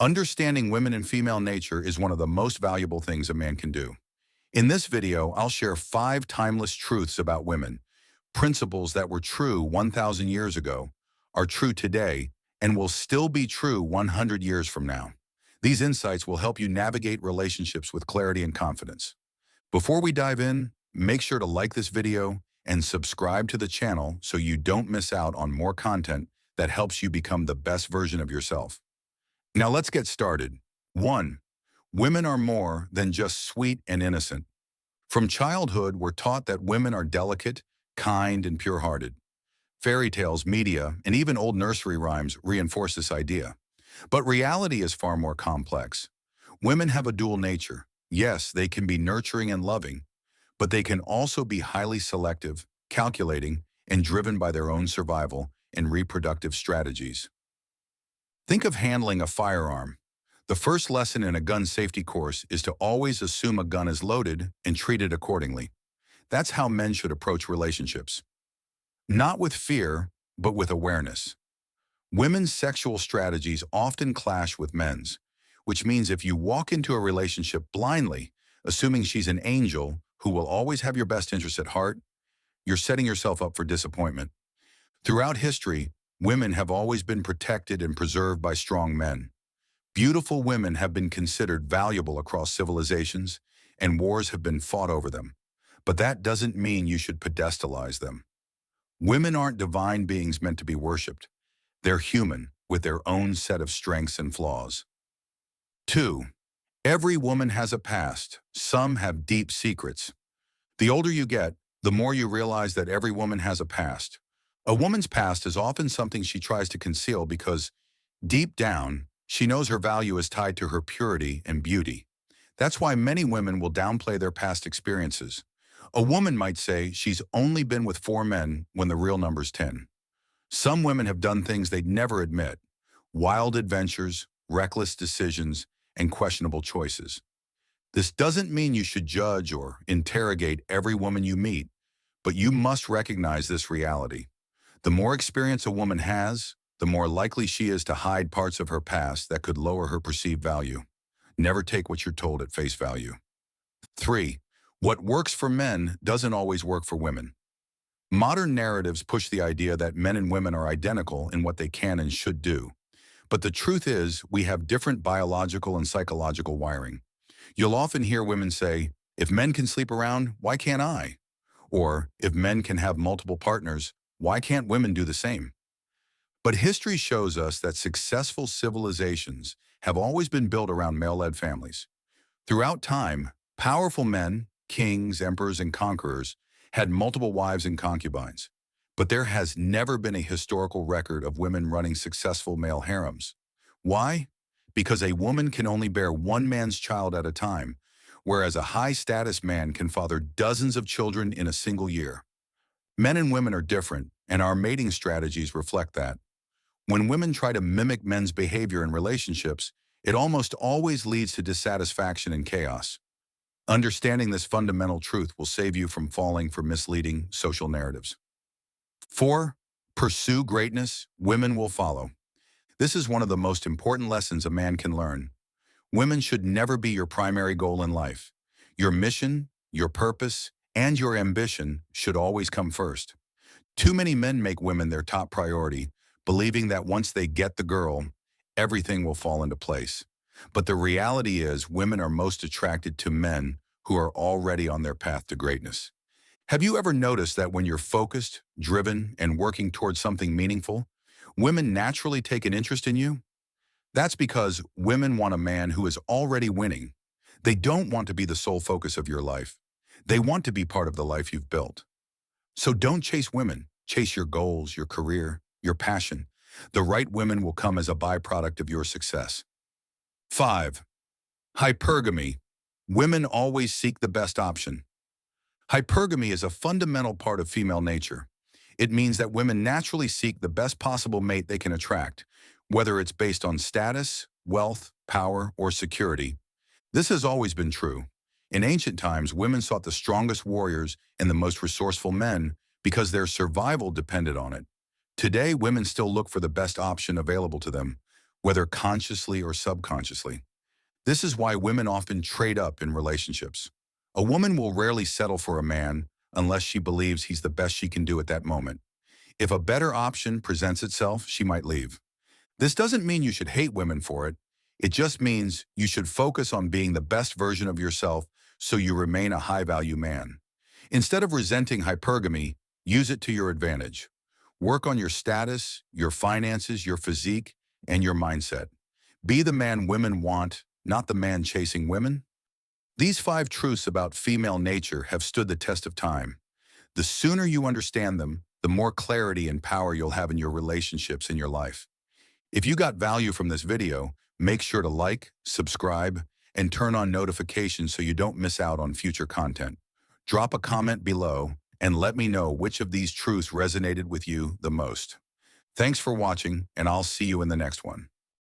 Understanding women and female nature is one of the most valuable things a man can do. In this video, I'll share 5 timeless truths about women, principles that were true 1,000 years ago, are true today, and will still be true 100 years from now. These insights will help you navigate relationships with clarity and confidence. Before we dive in, make sure to like this video and subscribe to the channel so you don't miss out on more content that helps you become the best version of yourself. Now let's get started. 1. Women are more than just sweet and innocent. From childhood, we're taught that women are delicate, kind, and pure-hearted. Fairy tales, media, and even old nursery rhymes reinforce this idea. But reality is far more complex. Women have a dual nature. Yes, they can be nurturing and loving, but they can also be highly selective, calculating, and driven by their own survival and reproductive strategies. Think of handling a firearm. The first lesson in a gun safety course is to always assume a gun is loaded and treat it accordingly. That's how men should approach relationships. Not with fear, but with awareness. Women's sexual strategies often clash with men's, which means if you walk into a relationship blindly, assuming she's an angel who will always have your best interests at heart, you're setting yourself up for disappointment. Throughout history, women have always been protected and preserved by strong men. Beautiful women have been considered valuable across civilizations, and wars have been fought over them. But that doesn't mean you should pedestalize them. Women aren't divine beings meant to be worshipped. They're human, with their own set of strengths and flaws. 2. Every woman has a past. Some have deep secrets. The older you get, the more you realize that every woman has a past. A woman's past is often something she tries to conceal because, deep down, she knows her value is tied to her purity and beauty. That's why many women will downplay their past experiences. A woman might say she's only been with 4 men when the real number's 10. Some women have done things they'd never admit: wild adventures, reckless decisions, and questionable choices. This doesn't mean you should judge or interrogate every woman you meet, but you must recognize this reality. The more experience a woman has, the more likely she is to hide parts of her past that could lower her perceived value. Never take what you're told at face value. 3. What works for men doesn't always work for women. Modern narratives push the idea that men and women are identical in what they can and should do. But the truth is, we have different biological and psychological wiring. You'll often hear women say, "If men can sleep around, why can't I?" Or, "If men can have multiple partners, why can't women do the same?" But history shows us that successful civilizations have always been built around male-led families. Throughout time, powerful men, kings, emperors, and conquerors had multiple wives and concubines. But there has never been a historical record of women running successful male harems. Why? Because a woman can only bear one man's child at a time, whereas a high-status man can father dozens of children in a single year. Men and women are different, and our mating strategies reflect that. When women try to mimic men's behavior in relationships, it almost always leads to dissatisfaction and chaos. Understanding this fundamental truth will save you from falling for misleading social narratives. 4. Pursue greatness. Women will follow. This is one of the most important lessons a man can learn. Women should never be your primary goal in life. Your mission, your purpose, and your ambition should always come first. Too many men make women their top priority, believing that once they get the girl, everything will fall into place. But the reality is, women are most attracted to men who are already on their path to greatness. Have you ever noticed that when you're focused, driven, and working towards something meaningful, women naturally take an interest in you? That's because women want a man who is already winning. They don't want to be the sole focus of your life. They want to be part of the life you've built. So don't chase women. Chase your goals, your career, your passion. The right women will come as a byproduct of your success. 5. Hypergamy. Women always seek the best option. Hypergamy is a fundamental part of female nature. It means that women naturally seek the best possible mate they can attract, whether it's based on status, wealth, power, or security. This has always been true. In ancient times, women sought the strongest warriors and the most resourceful men because their survival depended on it. Today, women still look for the best option available to them, whether consciously or subconsciously. This is why women often trade up in relationships. A woman will rarely settle for a man unless she believes he's the best she can do at that moment. If a better option presents itself, she might leave. This doesn't mean you should hate women for it. It just means you should focus on being the best version of yourself so you remain a high-value man. Instead of resenting hypergamy, use it to your advantage. Work on your status, your finances, your physique, and your mindset. Be the man women want, not the man chasing women. These 5 truths about female nature have stood the test of time. The sooner you understand them, the more clarity and power you'll have in your relationships and your life. If you got value from this video, make sure to like, subscribe, and turn on notifications so you don't miss out on future content. Drop a comment below and let me know which of these truths resonated with you the most. Thanks for watching, and I'll see you in the next one.